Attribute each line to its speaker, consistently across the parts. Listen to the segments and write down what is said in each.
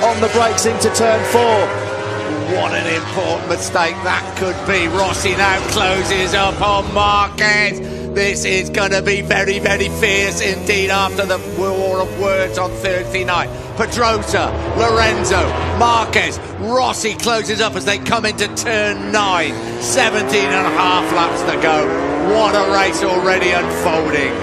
Speaker 1: on the brakes into turn 4.
Speaker 2: What an important mistake that could be. Rossi now closes up on Marquez. This is going to be very, very fierce indeed after the war of words on Thursday night. Pedrosa, Lorenzo, Marquez, Rossi closes up as they come into turn 9. 17 and a half laps to go. What a race already unfolding.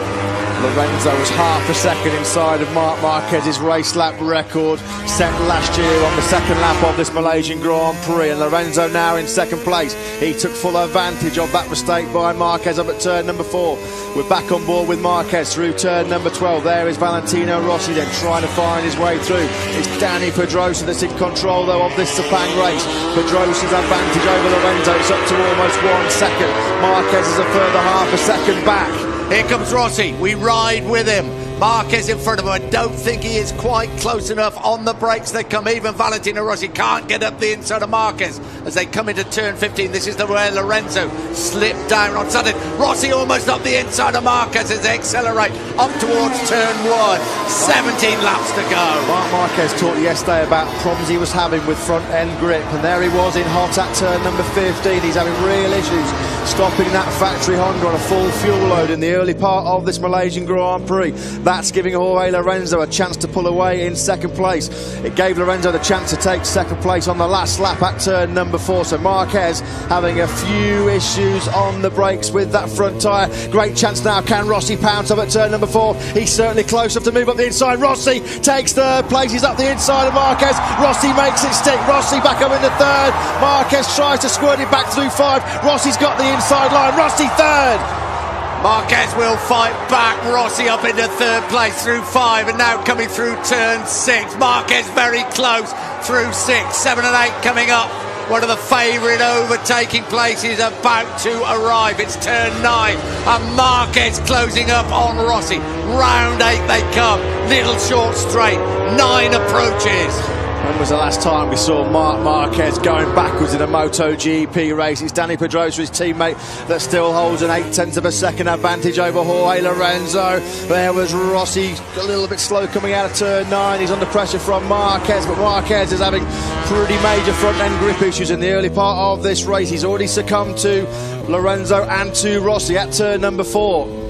Speaker 1: Lorenzo was half a second inside of Marc Marquez's race lap record set last year on the second lap of this Malaysian Grand Prix, and Lorenzo now in second place. He took full advantage of that mistake by Marquez up at turn number 4. We're back on board with Marquez through turn number 12. There is Valentino Rossi then trying to find his way through. It's Danny Pedrosa that's in control though of this Sepang race. Pedrosa's advantage over Lorenzo, it's up to almost 1 second. Marquez is a further half a second back.
Speaker 2: Here comes Rossi, we ride with him. Marquez in front of him. I don't think he is quite close enough on the brakes. They come even. Valentino Rossi can't get up the inside of Marquez as they come into turn 15. This is the way Lorenzo slipped down on sudden. Rossi almost up the inside of Marquez as they accelerate up towards turn 1. 17 laps to go.
Speaker 1: Marc Marquez talked yesterday about problems he was having with front end grip, and there he was in hot at turn number 15. He's having real issues stopping that factory Honda on a full fuel load in the early part of this Malaysian Grand Prix. That's giving Jorge Lorenzo a chance to pull away in second place. It gave Lorenzo the chance to take second place on the last lap at turn number 4. So Marquez having a few issues on the brakes with that front tyre. Great chance now. Can Rossi pounce up at turn number 4? He's certainly close enough to move up the inside. Rossi takes third place. He's up the inside of Marquez. Rossi makes it stick. Rossi back up into third. Marquez tries to squirt it back through 5. Rossi's got the inside line. Rossi third.
Speaker 2: Marquez will fight back. Rossi up into third place through 5 and now coming through turn 6. Marquez very close through 6. 7 and 8 coming up. One of the favourite overtaking places about to arrive. It's turn 9 and Marquez closing up on Rossi. Round 8 they come. Little short straight. 9 approaches.
Speaker 1: When was the last time we saw Marc Marquez going backwards in a MotoGP race? It's Danny Pedrosa, his teammate, that still holds an 0.8 of a second advantage over Jorge Lorenzo. There was Rossi, a little bit slow coming out of turn 9. He's under pressure from Marquez, but Marquez is having pretty major front end grip issues in the early part of this race. He's already succumbed to Lorenzo and to Rossi at turn number 4.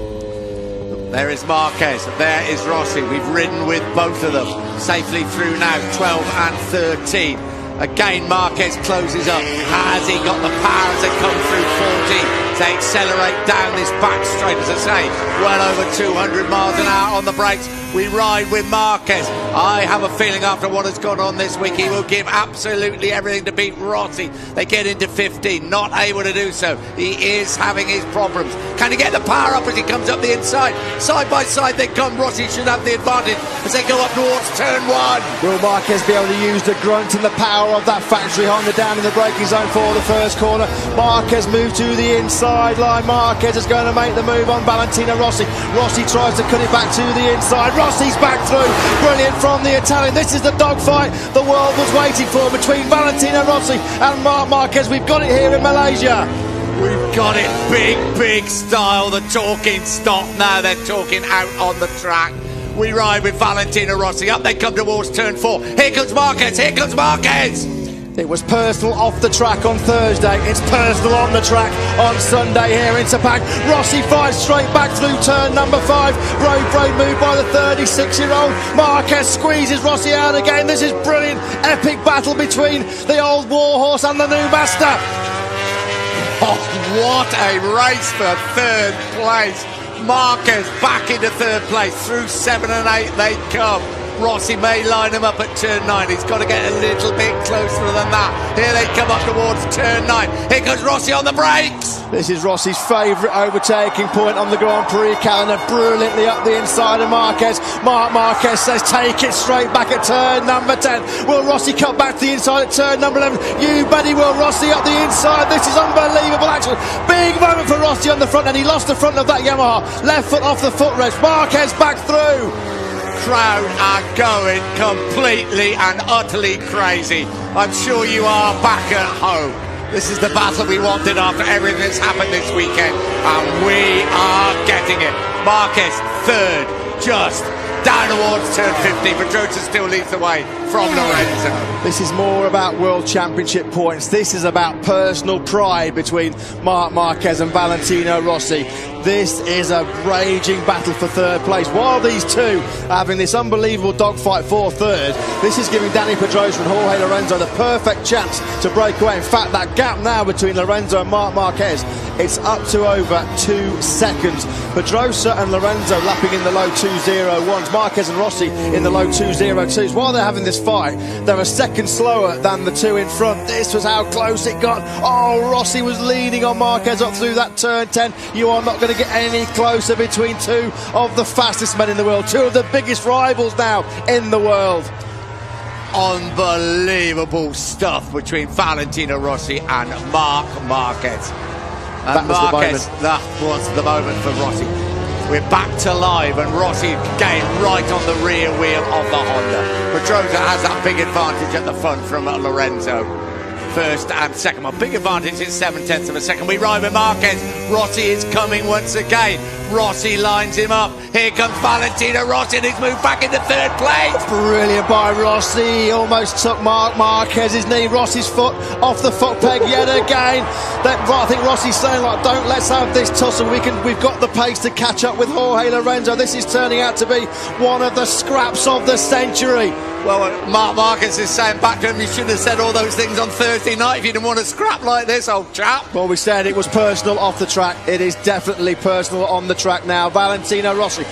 Speaker 2: There is Marquez, there is Rossi. We've ridden with both of them safely through now, 12 and 13. Again, Marquez closes up. Has he got the power as they come through 14? They accelerate down this back straight, as I say, well over 200 miles an hour on the brakes. We ride with Marquez. I have a feeling after what has gone on this week, he will give absolutely everything to beat Rossi. They get into 15, not able to do so. He is having his problems. Can he get the power up as he comes up the inside? Side by side they come. Rossi should have the advantage as they go up towards turn 1.
Speaker 1: Will Marquez be able to use the grunt and the power of that factory Honda down in the braking zone for the first corner? Marquez moved to the inside line. Marquez is going to make the move on Valentino Rossi. Rossi tries to cut it back to the inside. Rossi's back through. Brilliant from the Italian. This is the dogfight the world was waiting for between Valentino Rossi and Marc Marquez. We've got it here in Malaysia.
Speaker 2: We've got it, big style. The talking stopped now. They're talking out on the track. We ride with Valentino Rossi. Up they come towards turn 4. Here comes Marquez. Here comes Marquez.
Speaker 1: It was personal off the track on Thursday. It's personal on the track on Sunday here in Sepang. Rossi fights straight back through turn number 5. Brave move by the 36-year-old. Marquez squeezes Rossi out again. This is brilliant. Epic battle between the old warhorse and the new master.
Speaker 2: Oh, what a race for third place. Marquez back into third place. Through 7 and 8 they come. Rossi may line him up at turn 9. He's got to get a little bit closer than that. Here they come up towards turn 9. Here comes Rossi on the brakes.
Speaker 1: This is Rossi's favourite overtaking point on the Grand Prix calendar. Brilliantly up the inside of Marquez. Marc Marquez says take it straight back at turn number 10. Will Rossi cut back to the inside at turn number 11? You bet he will. Rossi up the inside. This is unbelievable action. Big moment for Rossi on the front, and he lost the front of that Yamaha. Left foot off the footrest. Marquez back through.
Speaker 2: Crowd are going completely and utterly crazy. I'm sure you are back at home. This is the battle we wanted after everything that's happened this weekend, and we are getting it. Marquez third, just down towards turn 50. Pedrosa still leads the way from Lorenzo.
Speaker 1: This is more about World Championship points. This is about personal pride between Marc Marquez and Valentino Rossi. This is a raging battle for third place. While these two are having this unbelievable dogfight for third, this is giving Dani Pedrosa and Jorge Lorenzo the perfect chance to break away. In fact, that gap now between Lorenzo and Marc Marquez, it's up to over 2 seconds. Pedrosa and Lorenzo lapping in the low 2:01s. Marquez and Rossi in the low 2:02s. While they're having this fight, they're a second slower than the two in front. This was how close it got. Oh, Rossi was leaning on Marquez up through that turn 10. You are not going to get any closer between two of the fastest men in the world, two of the biggest rivals now in the world.
Speaker 2: Unbelievable stuff between Valentino Rossi and Marc Marquez. And
Speaker 1: That was the moment.
Speaker 2: That was the moment for Rossi. We're back to live, and Rossi again right on the rear wheel of the Honda. Pedrosa has that big advantage at the front from Lorenzo. First and second, a big advantage is 7/10 of a second. We ride with Marquez. Rossi is coming once again. Rossi lines him up. Here comes Valentino Rossi, and he's moved back into third place.
Speaker 1: Brilliant by Rossi. He almost took Marc Marquez's knee. Rossi's foot off the foot peg yet again. I think Rossi's saying, like, don't let's have this tussle. We've got the pace to catch up with Jorge Lorenzo. This is turning out to be one of the scraps of the century.
Speaker 2: Well, Marc Marquez is saying back to him, you should have said all those things on Thursday night if you didn't want to scrap like this, old chap.
Speaker 1: Well, we said it was personal off the track. It is definitely personal on the track now. Valentino Rossi,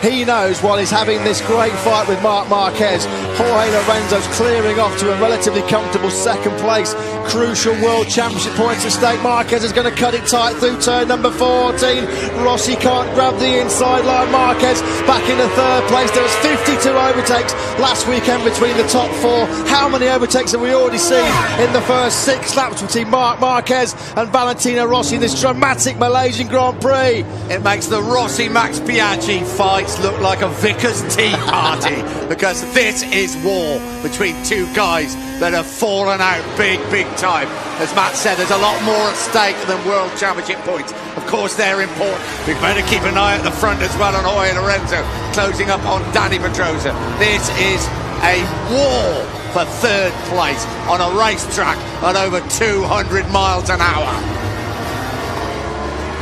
Speaker 1: he knows while he's having this great fight with Marc Marquez, Jorge Lorenzo's clearing off to a relatively comfortable second place. Crucial World Championship points at stake. Marquez is going to cut it tight through turn number 14. Rossi can't grab the inside line. Marquez back into third place. There was 52 overtakes last weekend between the top four. How many overtakes have we already seen in the first 6 laps between Marc Marquez and Valentino Rossi in this dramatic Malaysian Grand Prix?
Speaker 2: It makes the Rossi-Max Biaggi fights look like a vicar's tea party, because this is war between two guys that have fallen out big time. As Matt said, there's a lot more at stake than World Championship points. Of course, they're important. We better keep an eye at the front as well on Jorge Lorenzo, closing up on Dani Pedrosa. This is a war for third place on a racetrack at over 200 miles an hour.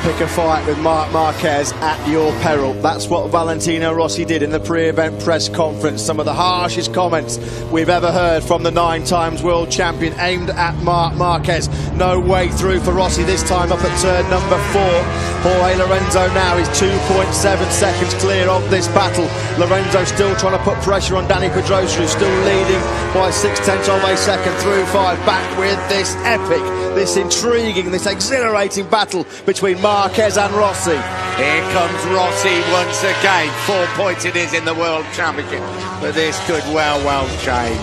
Speaker 1: Pick a fight with Marc Marquez at your peril. That's what Valentino Rossi did in the pre-event press conference. Some of the harshest comments we've ever heard from the 9-times world champion aimed at Marc Marquez. No way through for Rossi this time up at turn number 4. Jorge Lorenzo now is 2.7 seconds clear of this battle. Lorenzo still trying to put pressure on Dani Pedrosa, who's still leading by 0.6 of a second through 5. Back with this epic, this intriguing, this exhilarating battle between Marquez and Rossi.
Speaker 2: Here comes Rossi once again. 4 points it is in the World Championship, but this could well change.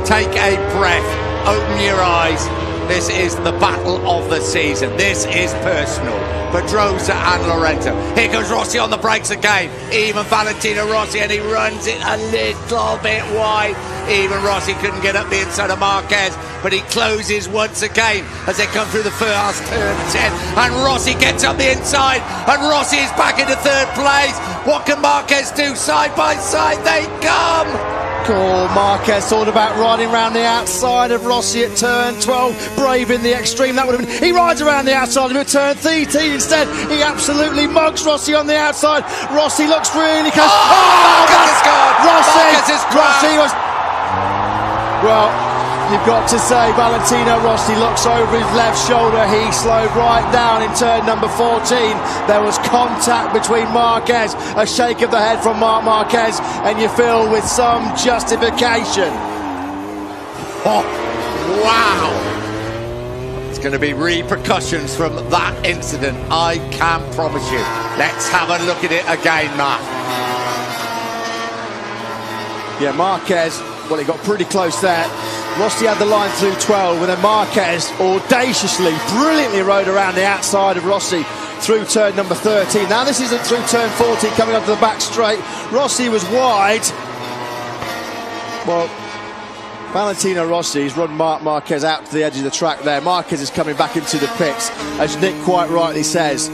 Speaker 2: Take a breath, open your eyes. This is the battle of the season. This is personal. Pedrosa and Lorenzo. Here comes Rossi on the brakes again. Even Valentino Rossi, and he runs it a little bit wide. Even Rossi couldn't get up the inside of Marquez, but he closes once again as they come through the first turn 10. And Rossi gets up the inside, and Rossi is back into third place. What can Marquez do? Side by side they come.
Speaker 1: Cool. Marquez thought about riding around the outside of Rossi at turn 12, brave in the extreme. That would have been. He rides around the outside of him at turn 13 instead. He absolutely mugs Rossi on the outside. Rossi looks really close.
Speaker 2: Marquez is gone.
Speaker 1: Rossi was. Well, you've got to say, Valentino Rossi looks over his left shoulder. He slowed right down in turn number 14. There was contact between Marquez, a shake of the head from Marc Marquez, and you feel with some justification.
Speaker 2: Oh, wow. There's going to be repercussions from that incident, I can promise you. Let's have a look at it again, Matt.
Speaker 1: Yeah, Marquez, well, he got pretty close there. Rossi had the line through 12, and then Marquez audaciously, brilliantly rode around the outside of Rossi through turn number 13. Now this isn't through turn 14, coming onto the back straight. Rossi was wide. Well, Valentino Rossi's run Marc Marquez out to the edge of the track there. Marquez is coming back into the pits, as Nick quite rightly says.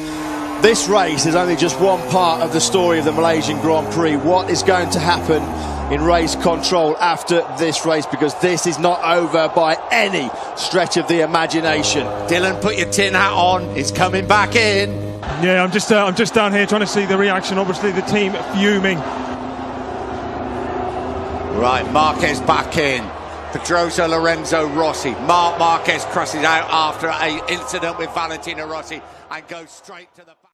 Speaker 1: This race is only just one part of the story of the Malaysian Grand Prix. What is going to happen in race control after this race? Because this is not over by any stretch of the imagination.
Speaker 2: Dylan, put your tin hat on. He's coming back in.
Speaker 3: Yeah, I'm just down here trying to see the reaction. Obviously, the team fuming.
Speaker 2: Right, Marquez back in. Pedrosa Lorenzo Rossi. Marc Marquez crosses out after an incident with Valentino Rossi and goes straight to the back.